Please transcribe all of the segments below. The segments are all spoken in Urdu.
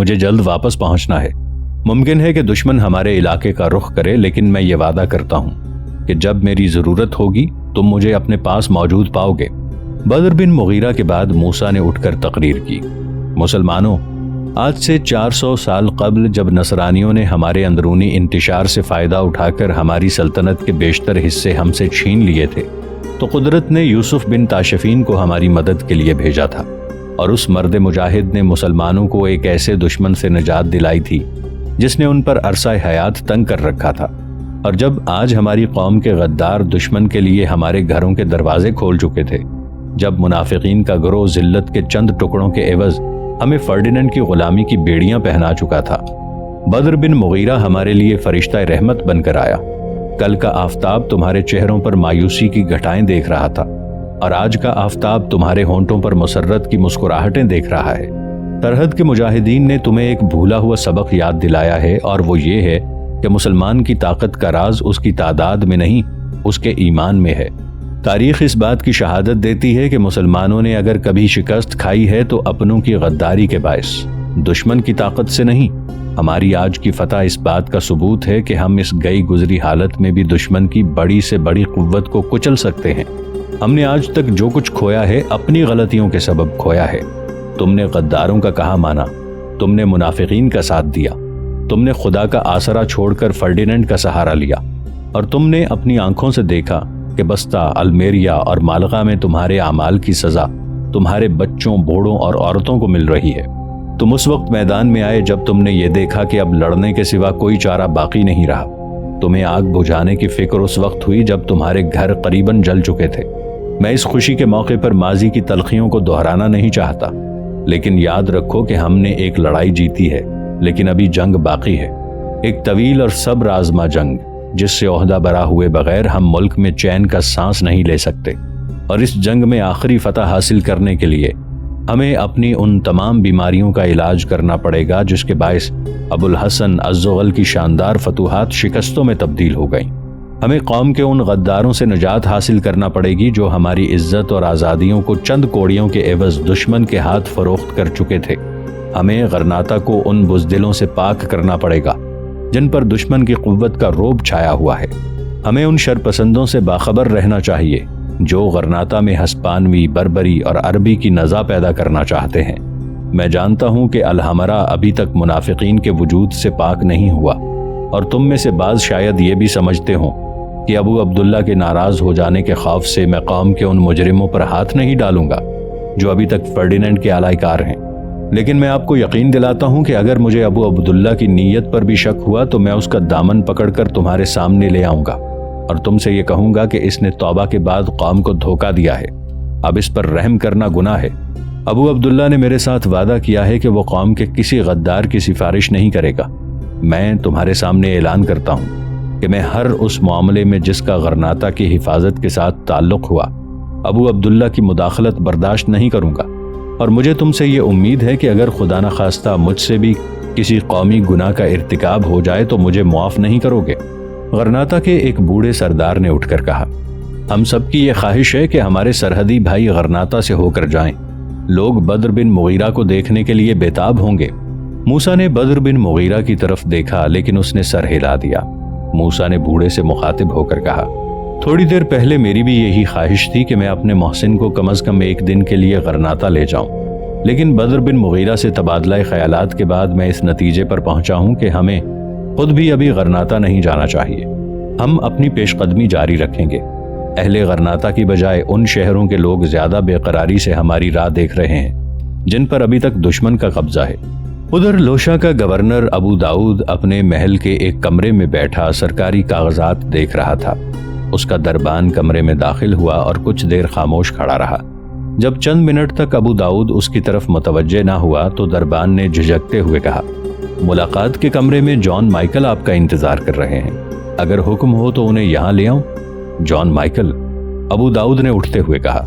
مجھے جلد واپس پہنچنا ہے۔ ممکن ہے کہ دشمن ہمارے علاقے کا رخ کرے، لیکن میں یہ وعدہ کرتا ہوں کہ جب میری ضرورت ہوگی تم مجھے اپنے پاس موجود پاؤ گے۔ بدر بن مغیرہ کے بعد موسیٰ نے اٹھ کر تقریر کی، مسلمانوں، آج سے 400 سال قبل جب نصرانیوں نے ہمارے اندرونی انتشار سے فائدہ اٹھا کر ہماری سلطنت کے بیشتر حصے ہم سے چھین لیے تھے، تو قدرت نے یوسف بن تاشفین کو ہماری مدد کے لیے بھیجا تھا، اور اس مرد مجاہد نے مسلمانوں کو ایک ایسے دشمن سے نجات دلائی تھی جس نے ان پر عرصہ حیات تنگ کر رکھا تھا۔ اور جب آج ہماری قوم کے غدار دشمن کے لیے ہمارے گھروں کے دروازے کھول چکے تھے، جب منافقین کا گروہ ذلت کے چند ٹکڑوں کے عوض ہمیں فرڈیننڈ کی غلامی کی بیڑیاں پہنا چکا تھا، بدر بن مغیرہ ہمارے لیے فرشتہ رحمت بن کر آیا۔ کل کا آفتاب تمہارے چہروں پر مایوسی کی گھٹائیں دیکھ رہا تھا، اور آج کا آفتاب تمہارے ہونٹوں پر مسرت کی مسکراہٹیں دیکھ رہا ہے۔ سرحد کے مجاہدین نے تمہیں ایک بھولا ہوا سبق یاد دلایا ہے، اور وہ یہ ہے کہ مسلمان کی طاقت کا راز اس کی تعداد میں نہیں، اس کے ایمان میں ہے۔ تاریخ اس بات کی شہادت دیتی ہے کہ مسلمانوں نے اگر کبھی شکست کھائی ہے تو اپنوں کی غداری کے باعث، دشمن کی طاقت سے نہیں۔ ہماری آج کی فتح اس بات کا ثبوت ہے کہ ہم اس گئی گزری حالت میں بھی دشمن کی بڑی سے بڑی قوت کو کچل سکتے ہیں۔ ہم نے آج تک جو کچھ کھویا ہے اپنی غلطیوں کے سبب کھویا ہے۔ تم نے غداروں کا کہا مانا، تم نے منافقین کا ساتھ دیا، تم نے خدا کا آسرا چھوڑ کر فرڈیننڈ کا سہارا لیا، اور تم نے اپنی آنکھوں سے دیکھا کہ بستہ، المیریا اور مالغا میں تمہارے اعمال کی سزا تمہارے بچوں، بوڑھوں اور عورتوں کو مل رہی ہے۔ تم اس وقت میدان میں آئے جب تم نے یہ دیکھا کہ اب لڑنے کے سوا کوئی چارہ باقی نہیں رہا۔ تمہیں آگ بجھانے کی فکر اس وقت ہوئی جب تمہارے گھر قریباً جل چکے تھے۔ میں اس خوشی کے موقع پر ماضی کی تلخیوں کو دہرانا نہیں چاہتا، لیکن یاد رکھو کہ ہم نے ایک لڑائی جیتی ہے، لیکن ابھی جنگ باقی ہے، ایک طویل اور صبر آزما جنگ، جس سے عہدہ برا ہوئے بغیر ہم ملک میں چین کا سانس نہیں لے سکتے۔ اور اس جنگ میں آخری فتح حاصل کرنے کے لیے ہمیں اپنی ان تمام بیماریوں کا علاج کرنا پڑے گا جس کے باعث ابو الحسن الزغل کی شاندار فتوحات شکستوں میں تبدیل ہو گئیں۔ ہمیں قوم کے ان غداروں سے نجات حاصل کرنا پڑے گی جو ہماری عزت اور آزادیوں کو چند کوڑیوں کے عوض دشمن کے ہاتھ فروخت کر چکے تھے۔ ہمیں غرناطہ کو ان بزدلوں سے پاک کرنا پڑے گا جن پر دشمن کی قوت کا رعب چھایا ہوا ہے۔ ہمیں ان شرپسندوں سے باخبر رہنا چاہیے جو غرناطہ میں ہسپانوی، بربری اور عربی کی نزا پیدا کرنا چاہتے ہیں۔ میں جانتا ہوں کہ الحمرا ابھی تک منافقین کے وجود سے پاک نہیں ہوا، اور تم میں سے بعض شاید یہ بھی سمجھتے ہوں کہ ابو عبداللہ کے ناراض ہو جانے کے خوف سے میں قوم کے ان مجرموں پر ہاتھ نہیں ڈالوں گا جو ابھی تک فرڈیننڈ کے آلائی کار ہیں۔ لیکن میں آپ کو یقین دلاتا ہوں کہ اگر مجھے ابو عبداللہ کی نیت پر بھی شک ہوا تو میں اس کا دامن پکڑ کر تمہارے سامنے لے آؤں گا، اور تم سے یہ کہوں گا کہ اس نے توبہ کے بعد قوم کو دھوکہ دیا ہے، اب اس پر رحم کرنا گناہ ہے۔ ابو عبداللہ نے میرے ساتھ وعدہ کیا ہے کہ وہ قوم کے کسی غدار کی سفارش نہیں کرے گا۔ میں تمہارے سامنے اعلان کرتا ہوں کہ میں ہر اس معاملے میں جس کا غرناطہ کی حفاظت کے ساتھ تعلق ہوا، ابو عبداللہ کی مداخلت برداشت نہیں کروں گا، اور مجھے تم سے یہ امید ہے کہ اگر خدا نخواستہ مجھ سے بھی کسی قومی گناہ کا ارتکاب ہو جائے تو مجھے معاف نہیں کرو گے۔ غرناطہ کے ایک بوڑھے سردار نے اٹھ کر کہا، ہم سب کی یہ خواہش ہے کہ ہمارے سرحدی بھائی غرناطہ سے ہو کر جائیں، لوگ بدر بن مغیرہ کو دیکھنے کے لیے بےتاب ہوں گے۔ موسیٰ نے بدر بن مغیرہ کی طرف دیکھا لیکن اس نے سر ہلا دیا۔ موسیٰ نے بوڑھے سے مخاطب ہو کر کہا، تھوڑی دیر پہلے میری بھی یہی خواہش تھی کہ میں اپنے محسن کو کم از کم ایک دن کے لیے غرناطہ لے جاؤں، لیکن بدر بن مغیرہ سے تبادلہ خیالات کے بعد میں اس نتیجے پر پہنچا ہوں کہ ہمیں خود بھی ابھی غرناطہ نہیں جانا چاہیے۔ ہم اپنی پیش قدمی جاری رکھیں گے۔ اہل غرناطہ کی بجائے ان شہروں کے لوگ زیادہ بے قراری سے ہماری راہ دیکھ رہے ہیں جن پر ابھی تک دشمن کا قبضہ ہے۔ ادھر لوشا کا گورنر ابو داؤد اپنے محل کے ایک کمرے میں بیٹھا سرکاری کاغذات دیکھ رہا تھا۔ اس کا دربان کمرے میں داخل ہوا اور کچھ دیر خاموش کھڑا رہا۔ جب چند منٹ تک ابو داؤد اس کی طرف متوجہ نہ ہوا تو دربان نے جھجکتے ہوئے کہا، ملاقات کے کمرے میں جان مائیکل آپ کا انتظار کر رہے ہیں، اگر حکم ہو تو انہیں یہاں لے آؤں۔ جان مائیکل؟ ابو داؤد نے اٹھتے ہوئے کہا،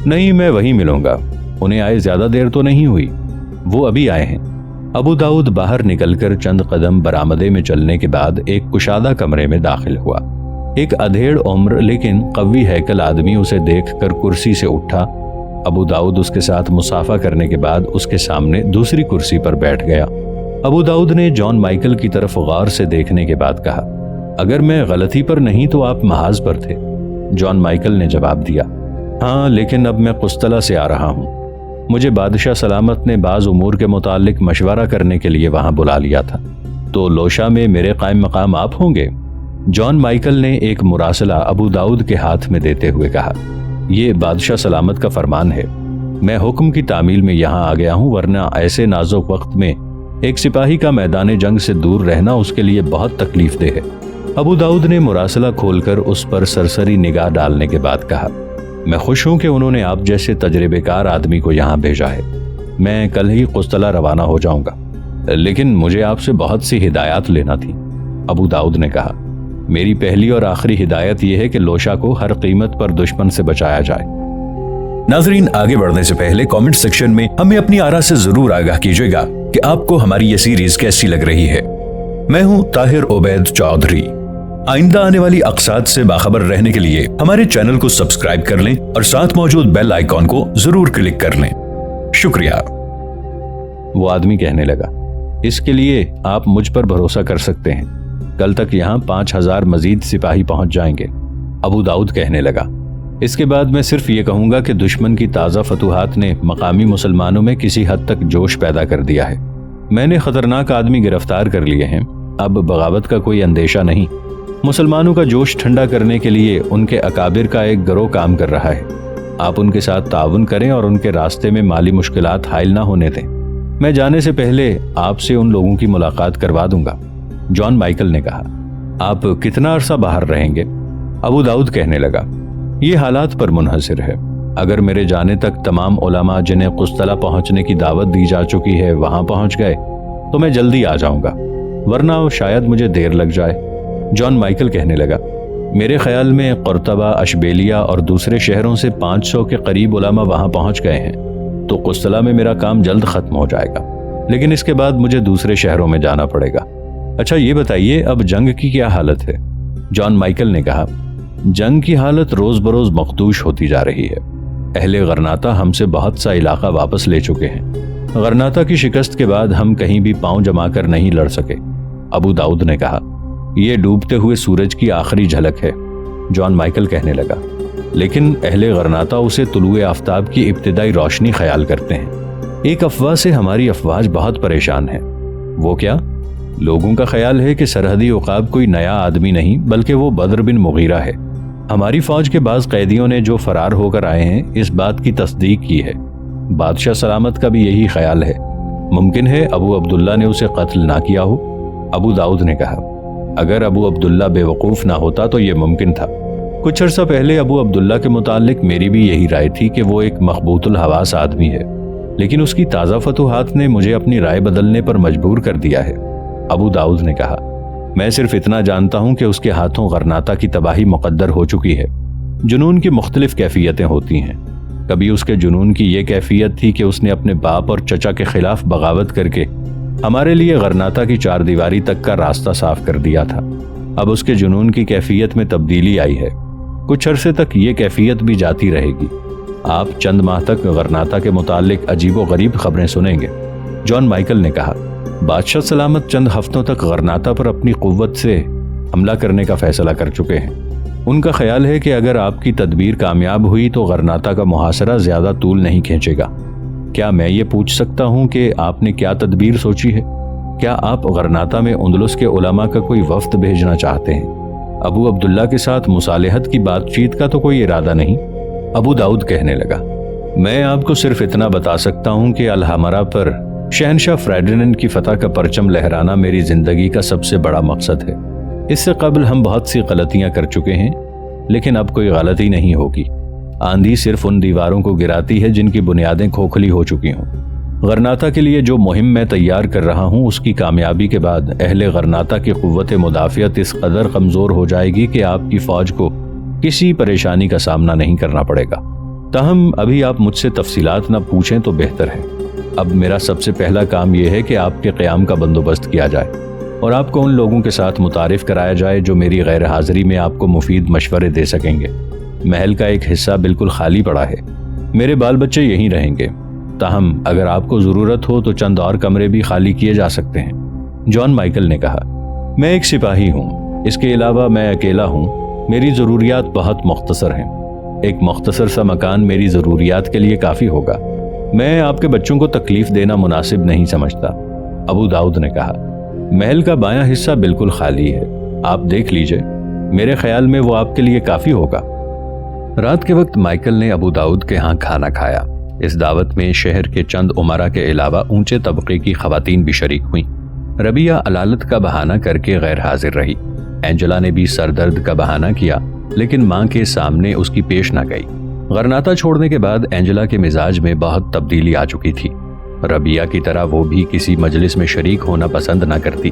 نہیں، میں وہیں ملوں گا، انہیں آئے زیادہ دیر تو نہیں ہوئی، وہ ابھی آئے ہیں۔ ابو داؤد باہر نکل کر چند قدم برآمدے میں چلنے کے بعد ایک کشادہ کمرے میں داخل ہوا۔ ایک ادھیڑ عمر لیکن قوی ہیکل آدمی اسے دیکھ کر کرسی سے اٹھا۔ ابو داؤد اس کے ساتھ مصافحہ کرنے کے بعد اس کے سامنے دوسری کرسی پر بیٹھ گیا۔ ابو داؤد نے جان مائیکل کی طرف غور سے دیکھنے کے بعد کہا، اگر میں غلطی پر نہیں تو آپ محاذ پر تھے۔ جان مائیکل نے جواب دیا، ہاں، لیکن اب میں قسطلہ سے آ رہا ہوں۔ مجھے بادشاہ سلامت نے بعض امور کے متعلق مشورہ کرنے کے لیے وہاں بلا لیا تھا۔ تو لوشا میں میرے قائم مقام آپ ہوں گے؟ جان مائیکل نے ایک مراسلہ ابو داؤد کے ہاتھ میں دیتے ہوئے کہا، یہ بادشاہ سلامت کا فرمان ہے۔ میں حکم کی تعمیل میں یہاں آ گیا ہوں، ورنہ ایسے نازک وقت میں ایک سپاہی کا میدان جنگ سے دور رہنا اس کے لیے بہت تکلیف دہ ہے۔ ابو داؤد نے مراسلہ کھول کر اس پر سرسری نگاہ ڈالنے کے بعد کہا، میں خوش ہوں کہ انہوں نے آپ جیسے تجربے کار آدمی کو یہاں بھیجا ہے۔ میں کل ہی قسطلہ روانہ ہو جاؤں گا، لیکن مجھے آپ سے بہت سی ہدایات لینا تھی۔ ابو داؤد نے کہا، میری پہلی اور آخری ہدایت یہ ہے کہ لوشا کو ہر قیمت پر دشمن سے بچایا جائے۔ ناظرین، آگے بڑھنے سے پہلے کامنٹ سیکشن میں ہمیں اپنی آراء سے ضرور آگاہ کیجیے گا کہ آپ کو ہماری یہ سیریز کیسی لگ رہی ہے۔ میں ہوں طاہر عبید چودھری۔ آئندہ آنے والی اقساط سے باخبر رہنے کے لیے ہمارے چینل کو سبسکرائب کر لیں اور ساتھ موجود بیل آئیکن کو ضرور کلک کر لیں۔ شکریہ۔ وہ آدمی کہنے لگا، اس کے لیے آپ مجھ پر بھروسہ کر سکتے ہیں، کل تک یہاں 5000 مزید سپاہی پہنچ جائیں گے۔ ابو داؤد کہنے لگا، اس کے بعد میں صرف یہ کہوں گا کہ دشمن کی تازہ فتوحات نے مقامی مسلمانوں میں کسی حد تک جوش پیدا کر دیا ہے۔ میں نے خطرناک آدمی گرفتار کر لیے ہیں، اب بغاوت کا کوئی اندیشہ نہیں۔ مسلمانوں کا جوش ٹھنڈا کرنے کے لیے ان کے اکابر کا ایک گروہ کام کر رہا ہے۔ آپ ان کے ساتھ تعاون کریں اور ان کے راستے میں مالی مشکلات حائل نہ ہونے دیں۔ میں جانے سے پہلے آپ سے ان لوگوں کی ملاقات کروا دوں گا۔ جان مائیکل نے کہا، آپ کتنا عرصہ باہر رہیں گے؟ ابو داؤد کہنے لگا، یہ حالات پر منحصر ہے۔ اگر میرے جانے تک تمام علماء جنہیں قسطلہ پہنچنے کی دعوت دی جا چکی ہے وہاں پہنچ گئے تو میں جلدی آ جاؤں گا، ورنہ شاید مجھے دیر لگ جائے۔ جان مائیکل کہنے لگا، میرے خیال میں قرطبہ، اشبیلیہ اور دوسرے شہروں سے 500 کے قریب علماء وہاں پہنچ گئے ہیں، تو قسطلہ میں میرا کام جلد ختم ہو جائے گا، لیکن اس کے بعد مجھے دوسرے شہروں میں جانا پڑے گا۔ اچھا یہ بتائیے، اب جنگ کی کیا حالت ہے؟ جان مائیکل نے کہا، جنگ کی حالت روز بروز مخدوش ہوتی جا رہی ہے۔ اہل غرناطہ ہم سے بہت سا علاقہ واپس لے چکے ہیں۔ غرناطہ کی شکست کے بعد ہم کہیں بھی پاؤں جما کر نہیں لڑ سکے۔ ابو داؤد نے کہا، یہ ڈوبتے ہوئے سورج کی آخری جھلک ہے۔ جان مائیکل کہنے لگا، لیکن اہل غرناطہ اسے طلوع آفتاب کی ابتدائی روشنی خیال کرتے ہیں۔ ایک افواہ سے ہماری افواج بہت پریشان ہے۔ وہ کیا؟ لوگوں کا خیال ہے کہ سرحدی عقاب کوئی نیا آدمی نہیں بلکہ وہ بدر بن مغیرہ ہے۔ ہماری فوج کے بعض قیدیوں نے جو فرار ہو کر آئے ہیں اس بات کی تصدیق کی ہے۔ بادشاہ سلامت کا بھی یہی خیال ہے۔ ممکن ہے ابو عبداللہ نے اسے قتل نہ کیا ہو۔ ابو داؤد نے کہا، اگر ابو عبداللہ بے وقوف نہ ہوتا تو یہ ممکن تھا۔ کچھ عرصہ پہلے ابو عبداللہ کے متعلق میری بھی یہی رائے تھی کہ وہ ایک مخبوط الحواس آدمی ہے، لیکن اس کی تازہ فتوحات نے مجھے اپنی رائے بدلنے پر مجبور کر دیا ہے۔ ابو داؤد نے کہا، میں صرف اتنا جانتا ہوں کہ اس کے ہاتھوں غرناطہ کی تباہی مقدر ہو چکی ہے۔ جنون کی مختلف کیفیتیں ہوتی ہیں۔ کبھی اس کے جنون کی یہ کیفیت تھی کہ اس نے اپنے باپ اور چچا کے خلاف بغاوت کر کے ہمارے لیے غرناطہ کی 4 دیواری تک کا راستہ صاف کر دیا تھا۔ اب اس کے جنون کی کیفیت میں تبدیلی آئی ہے۔ کچھ عرصے تک یہ کیفیت بھی جاتی رہے گی۔ آپ چند ماہ تک غرناطہ کے متعلق عجیب و غریب خبریں سنیں گے۔ جان مائیکل نے کہا، بادشاہ سلامت چند ہفتوں تک غرناطہ پر اپنی قوت سے حملہ کرنے کا فیصلہ کر چکے ہیں۔ ان کا خیال ہے کہ اگر آپ کی تدبیر کامیاب ہوئی تو غرناطہ کا محاصرہ زیادہ طول نہیں کھینچے گا۔ کیا میں یہ پوچھ سکتا ہوں کہ آپ نے کیا تدبیر سوچی ہے؟ کیا آپ غرناطہ میں اندلس کے علماء کا کوئی وفد بھیجنا چاہتے ہیں؟ ابو عبداللہ کے ساتھ مصالحت کی بات چیت کا تو کوئی ارادہ نہیں؟ ابو داؤد کہنے لگا، میں آپ کو صرف اتنا بتا سکتا ہوں کہ الحمرہ پر شہنشاہ فریڈرینڈ کی فتح کا پرچم لہرانا میری زندگی کا سب سے بڑا مقصد ہے۔ اس سے قبل ہم بہت سی غلطیاں کر چکے ہیں، لیکن اب کوئی غلطی نہیں ہوگی۔ آندھی صرف ان دیواروں کو گراتی ہے جن کی بنیادیں کھوکھلی ہو چکی ہوں۔ غرناطہ کے لیے جو مہم میں تیار کر رہا ہوں اس کی کامیابی کے بعد اہل غرناطہ کی قوت مدافعت اس قدر کمزور ہو جائے گی کہ آپ کی فوج کو کسی پریشانی کا سامنا نہیں کرنا پڑے گا۔ تاہم ابھی آپ مجھ سے تفصیلات نہ پوچھیں تو بہتر ہے۔ اب میرا سب سے پہلا کام یہ ہے کہ آپ کے قیام کا بندوبست کیا جائے اور آپ کو ان لوگوں کے ساتھ متعارف کرایا جائے جو میری غیر حاضری میں آپ کو مفید مشورے دے سکیں گے۔ محل کا ایک حصہ بالکل خالی پڑا ہے، میرے بال بچے یہیں رہیں گے۔ تاہم اگر آپ کو ضرورت ہو تو چند اور کمرے بھی خالی کیے جا سکتے ہیں۔ جان مائیکل نے کہا، میں ایک سپاہی ہوں، اس کے علاوہ میں اکیلا ہوں، میری ضروریات بہت مختصر ہیں، ایک مختصر سا مکان میری ضروریات کے لیے کافی ہوگا، میں آپ کے بچوں کو تکلیف دینا مناسب نہیں سمجھتا۔ ابو داؤد نے کہا، محل کا بایاں حصہ بالکل خالی ہے، آپ دیکھ لیجئے، میرے خیال میں وہ آپ کے لیے کافی ہوگا۔ رات کے وقت مائیکل نے ابو داؤد کے ہاں کھانا کھایا۔ اس دعوت میں شہر کے چند امراء کے علاوہ اونچے طبقے کی خواتین بھی شریک ہوئیں۔ ربیہ علالت کا بہانہ کر کے غیر حاضر رہی۔ اینجلا نے بھی سر درد کا بہانہ کیا، لیکن ماں کے سامنے اس کی پیش نہ گئی۔ غرناطہ چھوڑنے کے بعد اینجلا کے مزاج میں بہت تبدیلی آ چکی تھی۔ ربیہ کی طرح وہ بھی کسی مجلس میں شریک ہونا پسند نہ کرتی۔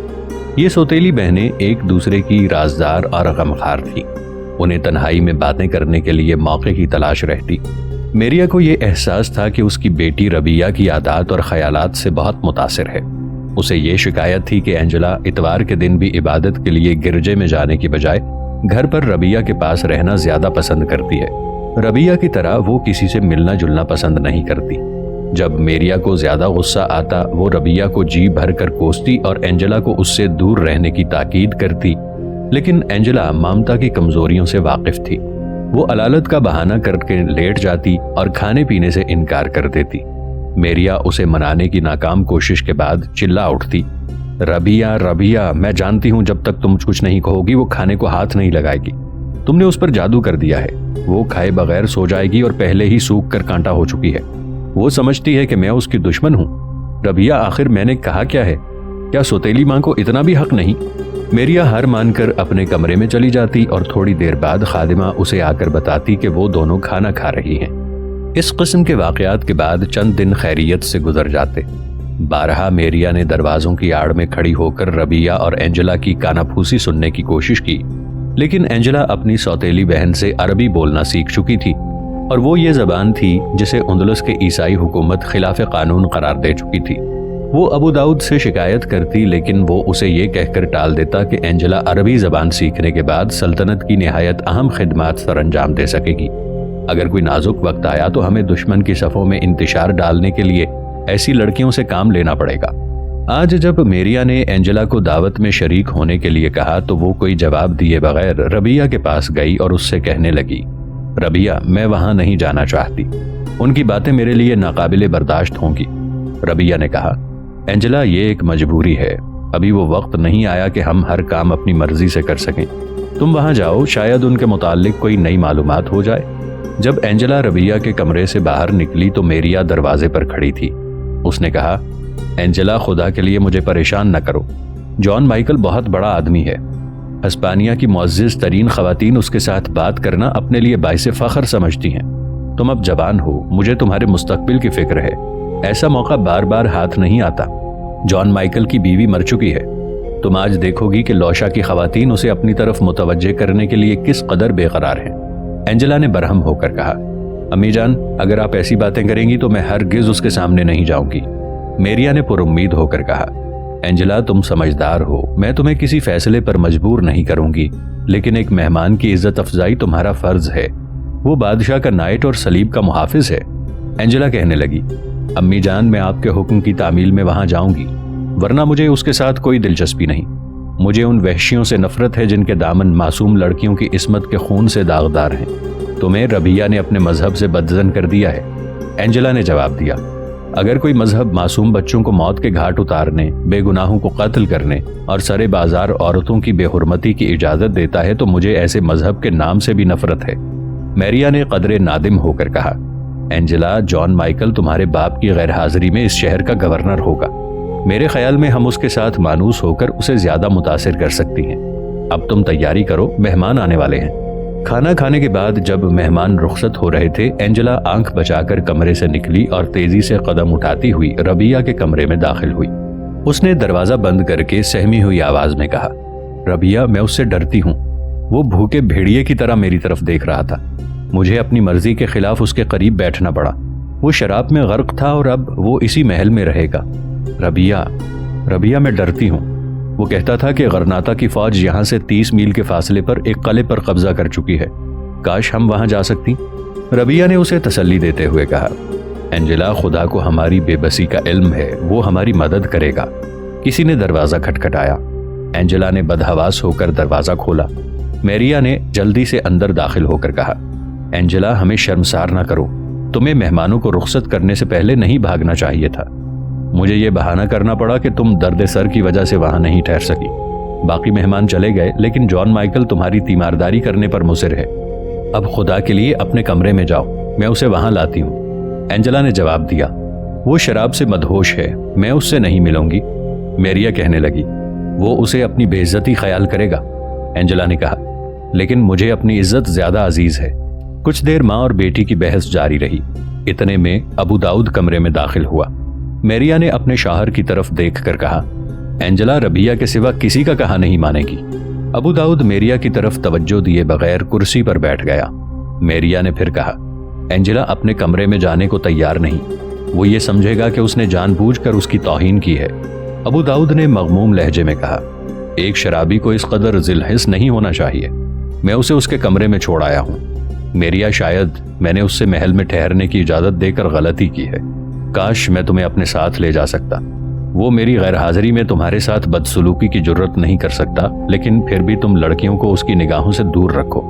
یہ سوتیلی بہنیں ایک دوسرے کی رازدار اور غمخوار تھیں، انہیں تنہائی میں باتیں کرنے کے لیے موقع کی تلاش رہتی۔ میریا کو یہ احساس تھا کہ اس کی بیٹی ربیہ کی عادات اور خیالات سے بہت متاثر ہے۔ اسے یہ شکایت تھی کہ اینجلا اتوار کے دن بھی عبادت کے لیے گرجے میں جانے کی بجائے گھر پر ربیہ کے پاس رہنا زیادہ پسند کرتی ہے۔ ربیہ کی طرح وہ کسی سے ملنا جلنا پسند نہیں کرتی۔ جب میریا کو زیادہ غصہ آتا وہ ربیہ کو جی بھر کر کوستی اور اینجلا کو اس سے دور رہنے کی تاکید کرتی، لیکن اینجلا مامتا کی کمزوریوں سے واقف تھی۔ وہ علالت کا بہانہ کر کے لیٹ جاتی اور کھانے پینے سے انکار کر دیتی۔ میریا اسے منانے کی ناکام کوشش کے بعد چلا اٹھتی، ربیہ ربیہ، میں جانتی ہوں جب تک تم کچھ نہیں کہو گی وہ کھانے کو ہاتھ نہیں لگائے گی، تم نے اس پر جادو کر دیا ہے، وہ کھائے بغیر سو جائے گی اور پہلے ہی سوکھ کر کانٹا ہو چکی ہے، وہ سمجھتی ہے کہ میں اس کی دشمن ہوں۔ ربیہ آخر میں نے کہا کیا ہے؟ کیا سوتیلی ماں کو اتنا بھی حق نہیں؟ میریا ہار مان کر اپنے کمرے میں چلی جاتی اور تھوڑی دیر بعد خادمہ اسے آ کر بتاتی کہ وہ دونوں کھانا کھا رہی ہیں۔ اس قسم کے واقعات کے بعد چند دن خیریت سے گزر جاتے۔ بارہا میریا نے دروازوں کی آڑ میں کھڑی ہو کر ربیہ اور اینجلا کی کانا پھوسی سننے کی کوشش کی، لیکن اینجلا اپنی سوتیلی بہن سے عربی بولنا سیکھ چکی تھی، اور وہ یہ زبان تھی جسے اندلس کے عیسائی حکومت خلاف قانون قرار دے چکی تھی۔ وہ ابو داؤد سے شکایت کرتی، لیکن وہ اسے یہ کہہ کر ٹال دیتا کہ اینجلا عربی زبان سیکھنے کے بعد سلطنت کی نہایت اہم خدمات سر انجام دے سکے گی۔ اگر کوئی نازک وقت آیا تو ہمیں دشمن کی صفوں میں انتشار ڈالنے کے لیے ایسی لڑکیوں سے کام لینا پڑے گا۔ آج جب میریا نے اینجلا کو دعوت میں شریک ہونے کے لیے کہا تو وہ کوئی جواب دیے بغیر ربیہ کے پاس گئی اور اس سے کہنے لگی، ربیہ، میں وہاں نہیں جانا چاہتی، ان کی باتیں میرے لیے ناقابل برداشت ہوں گی۔ ربیہ نے کہا، اینجلا، یہ ایک مجبوری ہے، ابھی وہ وقت نہیں آیا کہ ہم ہر کام اپنی مرضی سے کر سکیں، تم وہاں جاؤ، شاید ان کے متعلق کوئی نئی معلومات ہو جائے۔ جب اینجلا ربیہ کے کمرے سے باہر نکلی تو میریا دروازے پر کھڑی تھی۔ اس نے کہا، اینجلا، خدا کے لیے مجھے پریشان نہ کرو، جان مائیکل بہت بڑا آدمی ہے، ہسپانیہ کی معزز ترین خواتین اس کے ساتھ بات کرنا اپنے لیے باعث فخر سمجھتی ہیں، تم اب جوان ہو، مجھے تمہارے مستقبل کی فکر ہے، ایسا موقع بار بار ہاتھ نہیں آتا، جان مائیکل کی بیوی مر چکی ہے، تم آج دیکھو گی کہ لوشا کی خواتین اسے اپنی طرف متوجہ کرنے کے لیے کس قدر بے قرار ہیں۔ اینجلا نے برہم ہو کر کہا، امی جان، اگر آپ ایسی باتیں کریں گی تو میں ہرگز اس کے سامنے نہیں جاؤں گی۔ میریا نے پر امید ہو کر کہا، اینجلا، تم سمجھدار ہو، میں تمہیں کسی فیصلے پر مجبور نہیں کروں گی، لیکن ایک مہمان کی عزت افزائی تمہارا فرض ہے، وہ بادشاہ کا نائٹ اور صلیب کا محافظ ہے۔ اینجلا کہنے لگی، امی جان، میں آپ کے حکم کی تعمیل میں وہاں جاؤں گی، ورنہ مجھے اس کے ساتھ کوئی دلچسپی نہیں، مجھے ان وحشیوں سے نفرت ہے جن کے دامن معصوم لڑکیوں کی عصمت کے خون سے داغدار ہیں۔ تمہیں ربیہ نے اپنے مذہب سے بدظن کر دیا ہے۔ اینجلا نے جواب دیا، اگر کوئی مذہب معصوم بچوں کو موت کے گھاٹ اتارنے، بے گناہوں کو قتل کرنے اور سرے بازار عورتوں کی بے حرمتی کی اجازت دیتا ہے تو مجھے ایسے مذہب کے نام سے بھی نفرت ہے۔ میریا نے قدرے نادم ہو کر کہا، اینجلا، جان مائیکل تمہارے باپ کی غیر حاضری میں اس شہر کا گورنر ہوگا، میرے خیال میں ہم اس کے ساتھ مانوس ہو کر اسے زیادہ متاثر کر سکتی ہیں۔ اب تم تیاری کرو، مہمان آنے والے ہیں۔ کھانا کھانے کے بعد جب مہمان رخصت ہو رہے تھے، اینجلا آنکھ بچا کر کمرے سے نکلی اور تیزی سے قدم اٹھاتی ہوئی ربیہ کے کمرے میں داخل ہوئی۔ اس نے دروازہ بند کر کے سہمی ہوئی آواز میں کہا، ربیہ، میں اس سے ڈرتی ہوں، وہ بھوکے بھیڑیے کی طرح میری طرف دیکھ رہا تھا، مجھے اپنی مرضی کے خلاف اس کے قریب بیٹھنا پڑا، وہ شراب میں غرق تھا اور اب وہ اسی محل میں رہے گا۔ ربیہ، میں ڈرتی ہوں، وہ کہتا تھا کہ غرناطہ کی فوج یہاں سے 30 میل کے فاصلے پر ایک قلعے پر قبضہ کر چکی ہے، کاش ہم وہاں جا سکتی۔ ربیہ نے اسے تسلی دیتے ہوئے کہا، اینجلا، خدا کو ہماری بے بسی کا علم ہے، وہ ہماری مدد کرے گا۔ کسی نے دروازہ کھٹکھٹایا۔ اینجلا نے بدحواس ہو کر دروازہ کھولا۔ میریا نے جلدی سے اندر داخل ہو کر کہا، اینجلا، ہمیں شرمسار نہ کرو، تمہیں مہمانوں کو رخصت کرنے سے پہلے نہیں بھاگنا چاہیے تھا۔ مجھے یہ بہانہ کرنا پڑا کہ تم درد سر کی وجہ سے وہاں نہیں ٹھہر سکی۔ باقی مہمان چلے گئے، لیکن جان مائیکل تمہاری تیمارداری کرنے پر مصر ہے۔ اب خدا کے لیے اپنے کمرے میں جاؤ، میں اسے وہاں لاتی ہوں۔ اینجلا نے جواب دیا، وہ شراب سے مدہوش ہے، میں اس سے نہیں ملوں گی۔ میریا کہنے لگی، وہ اسے اپنی بے عزتی خیال کرے گا۔ اینجلا نے کہا، لیکن مجھے اپنی عزت زیادہ عزیز ہے۔ کچھ دیر ماں اور بیٹی کی بحث جاری رہی۔ اتنے میں ابو داؤد کمرے میں داخل ہوا۔ میریا نے اپنے شوہر کی طرف دیکھ کر کہا، اینجلا ربیہ کے سوا کسی کا کہا نہیں مانے گی۔ ابو داؤد میریا کی طرف توجہ دیے بغیر کرسی پر بیٹھ گیا۔ میریا نے پھر کہا، اینجلا اپنے کمرے میں جانے کو تیار نہیں، وہ یہ سمجھے گا کہ اس نے جان بوجھ کر اس کی توہین کی ہے۔ ابو داؤد نے مغموم لہجے میں کہا، ایک شرابی کو اس قدر ذل حس نہیں ہونا چاہیے، میں اسے اس کے کمرے میں چھوڑ آیا ہوں۔ میریا، شاید میں نے اس سے محل میں ٹھہرنے کی اجازت دے کر غلطی کی ہے، کاش میں تمہیں اپنے ساتھ لے جا سکتا۔ وہ میری غیر حاضری میں تمہارے ساتھ بدسلوکی کی جرت نہیں کر سکتا، لیکن پھر بھی تم لڑکیوں کو اس کی نگاہوں سے دور رکھو۔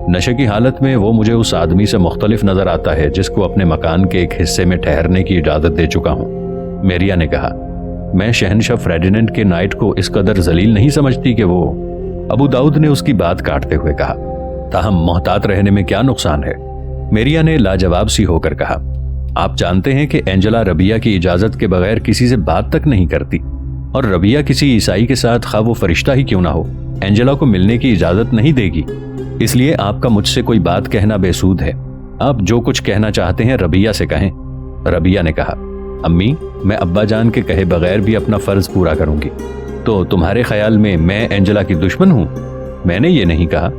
نشے کی حالت میں وہ مجھے اس آدمی سے مختلف نظر آتا ہے جس کو اپنے مکان کے ایک حصے میں ٹھہرنے کی اجازت دے چکا ہوں۔ میریا نے کہا، میں شہنشاہ فریڈینڈ کے نائٹ کو اس قدر ذلیل نہیں سمجھتی کہ وہ… ابو داؤد نے اس کی بات کاٹتے ہوئے کہا، تاہم محتاط رہنے میں کیا نقصان ہے؟ میریا نے لاجواب سی ہو کر کہا، آپ جانتے ہیں کہ اینجلا ربیہ کی اجازت کے بغیر کسی سے بات تک نہیں کرتی، اور ربیہ کسی عیسائی کے ساتھ خواہ وہ فرشتہ ہی کیوں نہ ہو اینجلا کو ملنے کی اجازت نہیں دے گی۔ اس لیے آپ کا مجھ سے کوئی بات کہنا بے سود ہے۔ آپ جو کچھ کہنا چاہتے ہیں ربیہ سے کہیں۔ ربیہ نے کہا، امی، میں ابا جان کے کہے بغیر بھی اپنا فرض پورا کروں گی۔ تو تمہارے خیال میں اینجلا کی دشمن ہوں؟ میں نے یہ نہیں کہا۔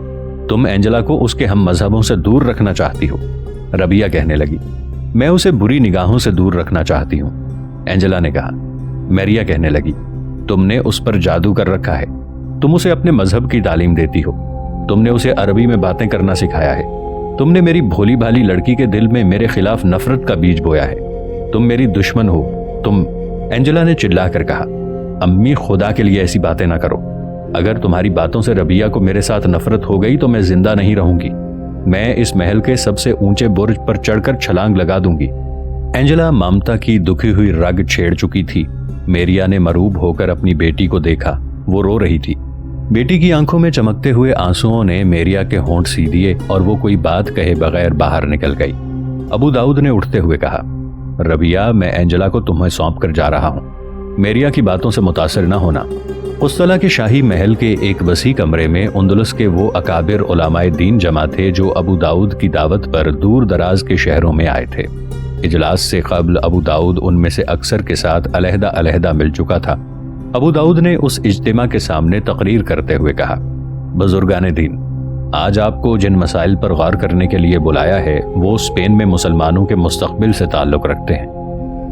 تم اینجلا کو اس کے ہم مذہبوں سے دور رکھنا چاہتی ہو۔ ربیہ کہنے لگی، میں اسے بری نگاہوں سے دور رکھنا چاہتی ہوں۔ اینجلا نے کہا۔ میریا کہنے لگی، تم نے اس پر جادو کر رکھا ہے، تم اسے اپنے مذہب کی تعلیم دیتی ہو، تم نے اسے عربی میں باتیں کرنا سکھایا ہے، تم نے میری بھولی بھالی لڑکی کے دل میں میرے خلاف نفرت کا بیج بویا ہے، تم میری دشمن ہو، تم… اینجلا نے چلا کر کہا، امی، خدا کے لیے ایسی باتیں نہ کرو۔ اگر تمہاری باتوں سے ربیہ کو میرے ساتھ نفرت ہو گئی تو میں زندہ نہیں رہوں گی، میں اس محل کے سب سے اونچے برج پر چڑھ کر چھلانگ لگا دوں گی۔ اینجلا مامتا کی دکھی ہوئی رگ چھیڑ چکی تھی۔ میریا نے مروب ہو کر اپنی بیٹی کو دیکھا، وہ رو رہی تھی۔ بیٹی کی آنکھوں میں چمکتے ہوئے آنسوؤں نے میریا کے ہونٹ سی دیے اور وہ کوئی بات کہے بغیر باہر نکل گئی۔ ابو داؤد نے اٹھتے ہوئے کہا، ربیہ، میں اینجلا کو تمہیں سونپ کر جا رہا ہوں، میریا کی باتوں سے متاثر نہ ہونا۔ قسطلہ کے شاہی محل کے ایک وسیع کمرے میں اندلس کے وہ اکابر علماء دین جمع تھے جو ابو داؤد کی دعوت پر دور دراز کے شہروں میں آئے تھے۔ اجلاس سے قبل ابو داؤد ان میں سے اکثر کے ساتھ علیحدہ علیحدہ مل چکا تھا۔ ابو داؤد نے اس اجتماع کے سامنے تقریر کرتے ہوئے کہا، بزرگان دین، آج آپ کو جن مسائل پر غور کرنے کے لیے بلایا ہے وہ اسپین میں مسلمانوں کے مستقبل سے تعلق رکھتے ہیں۔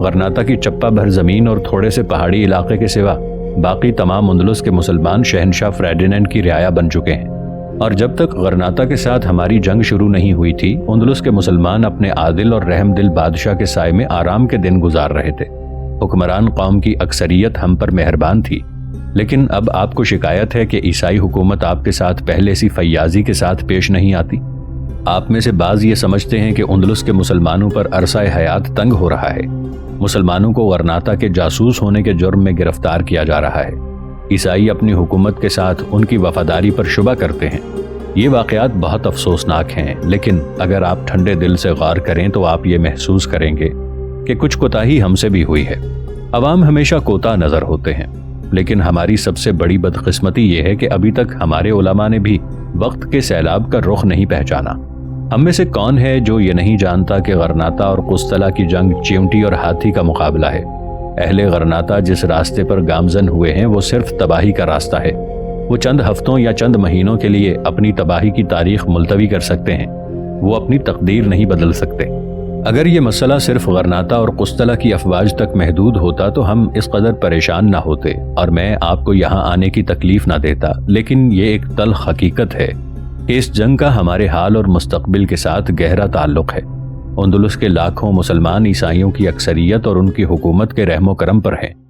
غرناطہ کی چپا بھر زمین اور تھوڑے سے پہاڑی علاقے کے سوا باقی تمام اندلس کے مسلمان شہنشاہ فریڈینڈ کی رعایا بن چکے ہیں، اور جب تک غرناطہ کے ساتھ ہماری جنگ شروع نہیں ہوئی تھی اندلس کے مسلمان اپنے عادل اور رحم دل بادشاہ کے سائے میں آرام کے دن گزار رہے تھے۔ حکمران قوم کی اکثریت ہم پر مہربان تھی، لیکن اب آپ کو شکایت ہے کہ عیسائی حکومت آپ کے ساتھ پہلے سی فیاضی کے ساتھ پیش نہیں آتی۔ آپ میں سے بعض یہ سمجھتے ہیں کہ اندلس کے مسلمانوں پر عرصہ حیات تنگ ہو رہا ہے، مسلمانوں کو غرناطہ کے جاسوس ہونے کے جرم میں گرفتار کیا جا رہا ہے، عیسائی اپنی حکومت کے ساتھ ان کی وفاداری پر شبہ کرتے ہیں۔ یہ واقعات بہت افسوسناک ہیں، لیکن اگر آپ ٹھنڈے دل سے غور کریں تو آپ یہ محسوس کریں گے کہ کچھ کوتاہی ہم سے بھی ہوئی ہے۔ عوام ہمیشہ کوتاہ نظر ہوتے ہیں، لیکن ہماری سب سے بڑی بدقسمتی یہ ہے کہ ابھی تک ہمارے علماء نے بھی وقت کے سیلاب کا رخ نہیں پہچانا۔ ہم میں سے کون ہے جو یہ نہیں جانتا کہ غرناطہ اور قسطلہ کی جنگ چیونٹی اور ہاتھی کا مقابلہ ہے۔ اہل غرناطہ جس راستے پر گامزن ہوئے ہیں وہ صرف تباہی کا راستہ ہے۔ وہ چند ہفتوں یا چند مہینوں کے لیے اپنی تباہی کی تاریخ ملتوی کر سکتے ہیں، وہ اپنی تقدیر نہیں بدل سکتے۔ اگر یہ مسئلہ صرف غرناطہ اور قسطلہ کی افواج تک محدود ہوتا تو ہم اس قدر پریشان نہ ہوتے اور میں آپ کو یہاں آنے کی تکلیف نہ دیتا، لیکن یہ ایک تلخ حقیقت ہے کہ اس جنگ کا ہمارے حال اور مستقبل کے ساتھ گہرا تعلق ہے۔ اندلس کے لاکھوں مسلمان عیسائیوں کی اکثریت اور ان کی حکومت کے رحم و کرم پر ہیں۔